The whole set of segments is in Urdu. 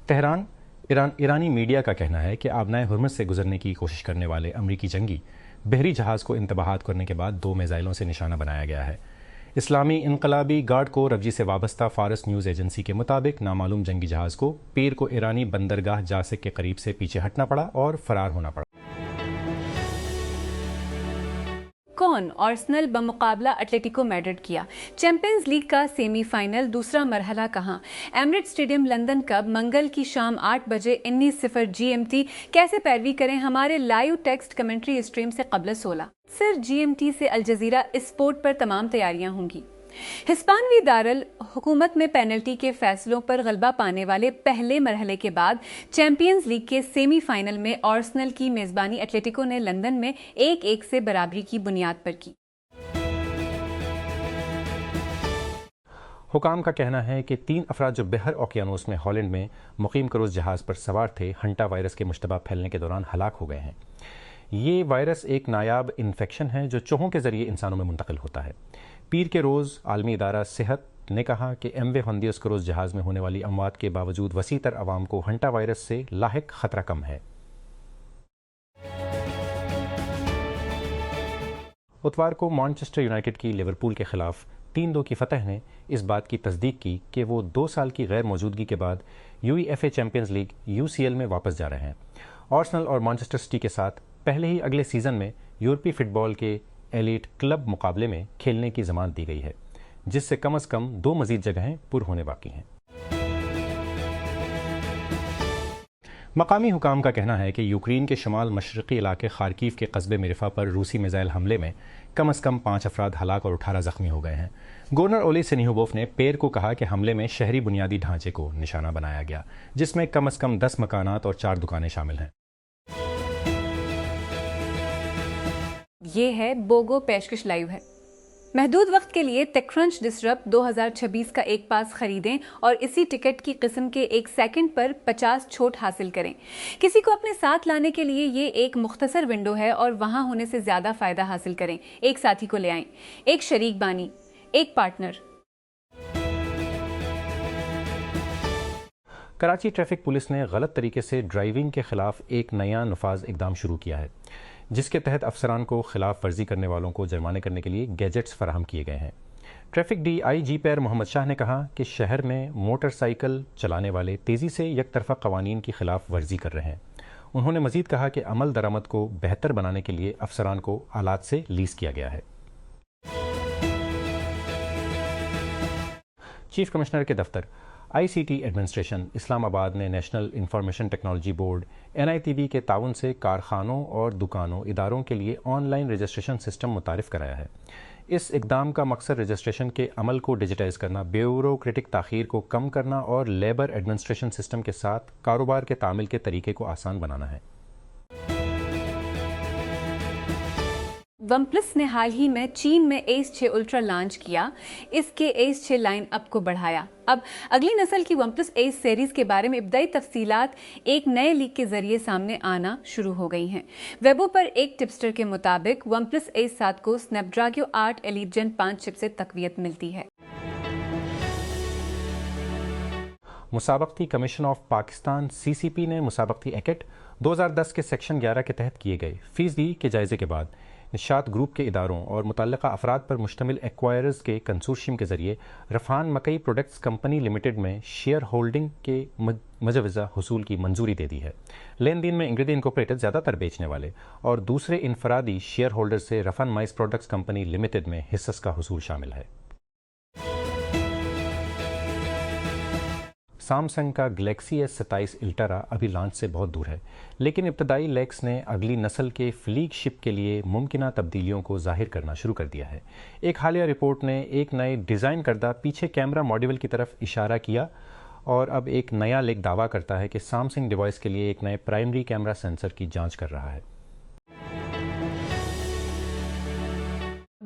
تہران ایرانی میڈیا کا کہنا ہے کہ آبنائے ہرمز سے گزرنے کی کوشش کرنے والے امریکی جنگی بحری جہاز کو انتباہات کرنے کے بعد 2 میزائلوں سے نشانہ بنایا گیا ہے۔ اسلامی انقلابی گارڈ کو رفجی سے وابستہ فارس نیوز ایجنسی کے مطابق نامعلوم جنگی جہاز کو پیر کو ایرانی بندرگاہ جاسک کے قریب سے پیچھے ہٹنا پڑا اور فرار ہونا پڑا۔ کون آرسنل بمقابلہ ایٹلیٹیکو میڈرڈ کیا؟ چیمپئنز لیگ کا سیمی فائنل دوسرا مرحلہ کہاں؟ ایمریٹس اسٹیڈیم لندن کب؟ منگل کی شام 8 بجے 19:00 GMT۔ کیسے پیروی کریں؟ ہمارے لائیو ٹیکسٹ کمنٹری اسٹریم سے قبل 16 GMT سے الجزیرہ اسپورٹ پر تمام تیاریاں ہوں گی۔ ہسپانوی دارالحکومت میں پینلٹی کے فیصلوں پر غلبہ پانے والے پہلے مرحلے کے بعد چیمپئنز لیگ کے سیمی فائنل میں آرسنل کی میزبانی ایٹلیٹیکو نے لندن میں 1-1 سے برابری کی بنیاد پر کی۔ حکام کا کہنا ہے کہ 3 افراد جو بحر اوقیانوس میں ہالینڈ میں مقیم کروز جہاز پر سوار تھے ہنٹا وائرس کے مشتبہ پھیلنے کے دوران ہلاک ہو گئے ہیں۔ یہ وائرس ایک نایاب انفیکشن ہے جو چوہوں کے ذریعے انسانوں میں منتقل ہوتا ہے۔ پیر کے روز عالمی ادارہ صحت نے کہا کہ ایم وے ہندیوس کروز جہاز میں ہونے والی اموات کے باوجود وسیع تر عوام کو ہنٹا وائرس سے لاحق خطرہ کم ہے۔ اتوار کو مانچسٹر یونائیٹڈ کی لیورپول کے خلاف 3-2 کی فتح نے اس بات کی تصدیق کی کہ وہ 2 سال کی غیر موجودگی کے بعد UEFA چیمپئنز لیگ UCL میں واپس جا رہے ہیں۔ آرسنل اور مانچسٹر سٹی کے ساتھ پہلے ہی اگلے سیزن میں یورپی فٹ بال کے ایلیٹ کلب مقابلے میں کھیلنے کی ضمانت دی گئی ہے، جس سے کم از کم 2 مزید جگہیں پر ہونے باقی ہیں۔ مقامی حکام کا کہنا ہے کہ یوکرین کے شمال مشرقی علاقے خارکیو کے قصبے میرفا پر روسی میزائل حملے میں کم از کم 5 افراد ہلاک اور 18 زخمی ہو گئے ہیں۔ گورنر اولی سینیہوبوف نے پیر کو کہا کہ حملے میں شہری بنیادی ڈھانچے کو نشانہ بنایا گیا، جس میں کم از کم 10 مکانات اور 4 دکانیں شامل ہیں۔ یہ ہے بوگو پیشکش لائیو ہے۔ محدود وقت کے لیے ٹیک کرنچ ڈسرپٹ 2026 کا ایک پاس خریدیں اور اسی ٹکٹ کی قسم کے 1 سیکنڈ پر 50 چھوٹ حاصل کریں۔ کسی کو اپنے ساتھ لانے کے لیے یہ ایک مختصر ونڈو ہے اور وہاں ہونے سے زیادہ فائدہ حاصل کریں۔ ایک ساتھی کو لے آئیں، ایک شریک بانی، ایک پارٹنر۔ کراچی ٹریفک پولیس نے غلط طریقے سے ڈرائیونگ کے خلاف ایک نیا نفاذ اقدام شروع کیا ہے، جس کے تحت افسران کو خلاف ورزی کرنے والوں کو جرمانے کرنے کے لیے گیجٹس فراہم کیے گئے ہیں۔ ٹریفک DIG پیر محمد شاہ نے کہا کہ شہر میں موٹر سائیکل چلانے والے تیزی سے یک طرفہ قوانین کی خلاف ورزی کر رہے ہیں۔ انہوں نے مزید کہا کہ عمل درآمد کو بہتر بنانے کے لیے افسران کو آلات سے لیز کیا گیا ہے۔ چیف کمشنر کے دفتر ICT ایڈمنسٹریشن اسلام آباد نے national information technology board NITB کے تعاون سے کارخانوں اور دکانوں اداروں کے لیے آن لائن رجسٹریشن سسٹم متعارف کرایا ہے۔ اس اقدام کا مقصد رجسٹریشن کے عمل کو ڈیجیٹائز کرنا، بیوروکریٹک تاخیر کو کم کرنا اور لیبر ایڈمنسٹریشن سسٹم کے ساتھ کاروبار کے تعامل کے طریقے کو آسان بنانا ہے۔ ون پلس نے حال ہی میں چین میں Ace 6 الٹرا لانچ کیا، اس کے Ace 6 لائن اپ کو بڑھایا۔ اب اگلی نسل کی ون پلس Ace سیریز کے بارے میں ابتدائی تفصیلات ایک نئے لیک کے ذریعے سامنے آنا شروع ہو گئی ہیں۔ ویبو پر ایک ٹپسٹر کے مطابق ون پلس Ace 7 کو سنیپ ڈریگن 8 ایلیٹ جن 5 چپ سے تقویت ملتی ہے۔ مسابقتی کمیشن آف پاکستان CCP نے مسابقتی ایکٹ 2010 کے سیکشن 11 کے تحت کیے گئے فیصدی کے جائزے کے بعد نشاط گروپ کے اداروں اور متعلقہ افراد پر مشتمل ایکوائرز کے کنسورشیم کے ذریعے رفان مکئی پروڈکٹس کمپنی لمیٹڈ میں شیئر ہولڈنگ کے مجوزہ حصول کی منظوری دے دی ہے۔ لین دین میں انگریڈی انکوپریٹڈ زیادہ تر بیچنے والے اور دوسرے انفرادی شیئر ہولڈر سے رفان مائز پروڈکٹس کمپنی لمیٹڈ میں حصص کا حصول شامل ہے۔ سامسنگ کا گلیکسی S27 الٹرا ابھی لانچ سے بہت دور ہے، لیکن ابتدائی لیکس نے اگلی نسل کے فلیگ شپ کے لیے ممکنہ تبدیلیوں کو ظاہر کرنا شروع کر دیا ہے۔ ایک حالیہ رپورٹ نے ایک نئے ڈیزائن کردہ پیچھے کیمرہ ماڈیول کی طرف اشارہ کیا اور اب ایک نیا لیک دعویٰ کرتا ہے کہ سامسنگ ڈیوائس کے لیے ایک نئے پرائمری کیمرہ سینسر کی جانچ کر رہا ہے۔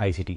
ICT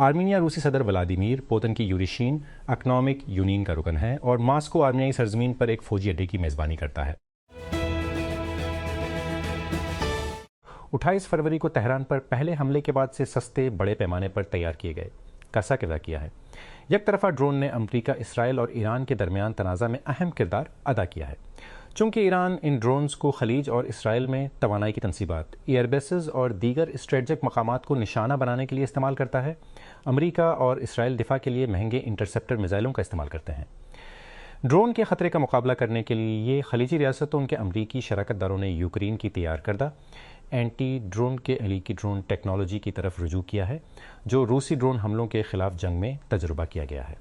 آرمینیا روسی صدر ولادیمیر پوتن کی یوریشین اکنامک یونین کا رکن ہے اور ماسکو آرمینیائی سرزمین پر ایک فوجی اڈے کی میزبانی کرتا ہے۔ 28 فروری کو تہران پر پہلے حملے کے بعد سے سستے بڑے پیمانے پر تیار کیے گئے کیسا کردار کیا ہے۔ یک طرفہ ڈرون نے امریکہ، اسرائیل اور ایران کے درمیان تنازع میں اہم کردار ادا کیا ہے۔ چونکہ ایران ان ڈرونز کو خلیج اور اسرائیل میں توانائی کی تنصیبات، ایئر بیسز اور دیگر اسٹریٹجک مقامات کو نشانہ بنانے کے لیے استعمال کرتا ہے، امریکہ اور اسرائیل دفاع کے لیے مہنگے انٹرسیپٹر میزائلوں کا استعمال کرتے ہیں۔ ڈرون کے خطرے کا مقابلہ کرنے کے لیے خلیجی ریاستوں کے امریکی شراکت داروں نے یوکرین کی تیار کردہ اینٹی ڈرون کے امریکی ڈرون ٹیکنالوجی کی طرف رجوع کیا ہے، جو روسی ڈرون حملوں کے خلاف جنگ میں تجربہ کیا گیا ہے۔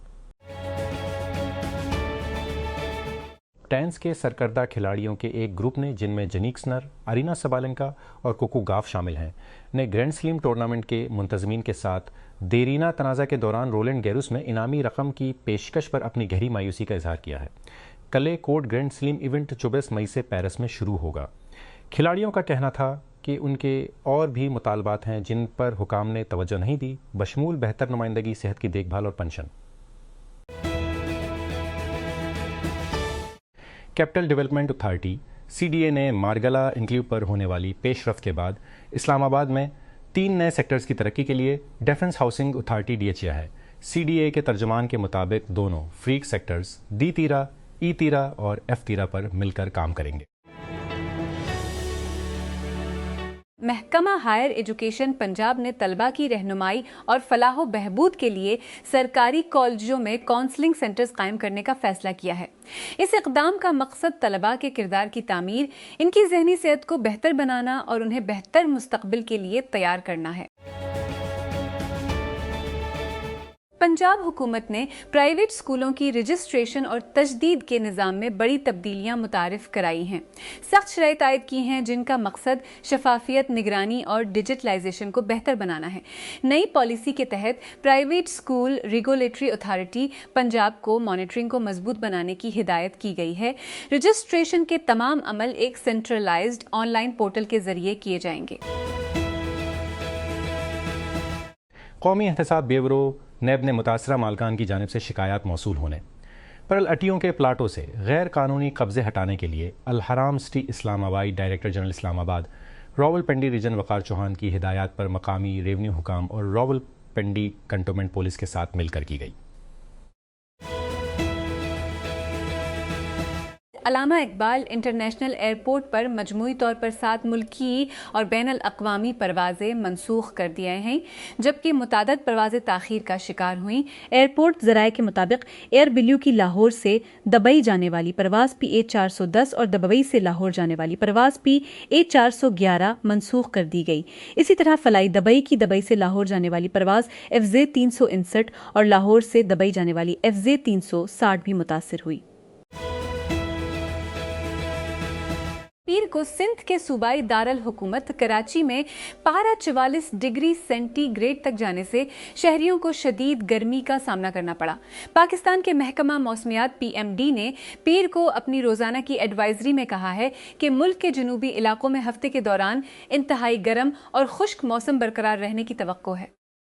ٹینس کے سرکردہ کھلاڑیوں کے ایک گروپ نے، جن میں جینک سنر، ارینا سبالنکا اور کوکو گاف شامل ہیں، نے گرینڈ سلیم ٹورنامنٹ کے منتظمین کے ساتھ دیرینہ تنازع کے دوران رولینڈ گیروس میں انعامی رقم کی پیشکش پر اپنی گہری مایوسی کا اظہار کیا ہے۔ کلے کوٹ گرینڈ سلیم ایونٹ 24 مئی سے پیرس میں شروع ہوگا۔ کھلاڑیوں کا کہنا تھا کہ ان کے اور بھی مطالبات ہیں جن پر حکام نے توجہ نہیں دی، بشمول بہتر نمائندگی، صحت کی دیکھ بھال اور pension. Capital development authority CDA نے مارگلا انکلیو پر ہونے والی پیش رفت کے بعد اسلام آباد میں 3 نئے سیکٹرز کی ترقی کے لیے ڈیفنس ہاؤسنگ اتھارٹی DHA ہے۔ CDA کے ترجمان کے مطابق دونوں فریق سیکٹرز D13، E13 اور F13 پر مل کر کام کریں گے۔ محکمہ ہائر ایجوکیشن پنجاب نے طلبہ کی رہنمائی اور فلاح و بہبود کے لیے سرکاری کالجوں میں کونسلنگ سینٹرز قائم کرنے کا فیصلہ کیا ہے۔ اس اقدام کا مقصد طلبہ کے کردار کی تعمیر، ان کی ذہنی صحت کو بہتر بنانا اور انہیں بہتر مستقبل کے لیے تیار کرنا ہے۔ پنجاب حکومت نے پرائیویٹ اسکولوں کی رجسٹریشن اور تجدید کے نظام میں بڑی تبدیلیاں متعارف کرائی ہیں، سخت شرائط عائد کی ہیں جن کا مقصد شفافیت، نگرانی اور ڈیجیٹلائزیشن کو بہتر بنانا ہے۔ نئی پالیسی کے تحت private school regulatory authority Punjab کو مانیٹرنگ کو مضبوط بنانے کی ہدایت کی گئی ہے۔ رجسٹریشن کے تمام عمل ایک سینٹرلائزڈ آن لائن پورٹل کے ذریعے کیے جائیں گے۔ قومی احتساب بیورو نیب نے متاثرہ مالکان کی جانب سے شکایات موصول ہونے پر اٹیوں کے پلاٹوں سے غیر قانونی قبضے ہٹانے کے لیے الحرام سٹی اسلام آباد ڈائریکٹر جنرل اسلام آباد راول پنڈی ریجن وقار چوہان کی ہدایات پر مقامی ریونیو حکام اور راول پنڈی کنٹونمنٹ پولیس کے ساتھ مل کر کی گئی۔ علامہ اقبال انٹرنیشنل ایئرپورٹ پر مجموعی طور پر 7 ملکی اور بین الاقوامی پروازیں منسوخ کر دی ہیں، جبکہ متعدد پروازیں تاخیر کا شکار ہوئیں۔ ایئرپورٹ ذرائع کے مطابق ایئر بلیو کی لاہور سے دبئی جانے والی پرواز PA 410 اور دبئی سے لاہور جانے والی پرواز PA 411 منسوخ کر دی گئی۔ اسی طرح فلائی دبئی کی دبئی سے لاہور جانے والی پرواز FZ 359 اور لاہور سے دبئی جانے والی FZ 360 بھی متاثر ہوئی۔ پیر کو سندھ کے صوبائی دارالحکومت کراچی میں پارہ 44 ڈگری سینٹی گریڈ تک جانے سے شہریوں کو شدید گرمی کا سامنا کرنا پڑا۔ پاکستان کے محکمہ موسمیات PMD نے پیر کو اپنی روزانہ کی ایڈوائزری میں کہا ہے کہ ملک کے جنوبی علاقوں میں ہفتے کے دوران انتہائی گرم اور خشک موسم برقرار رہنے کی توقع ہے۔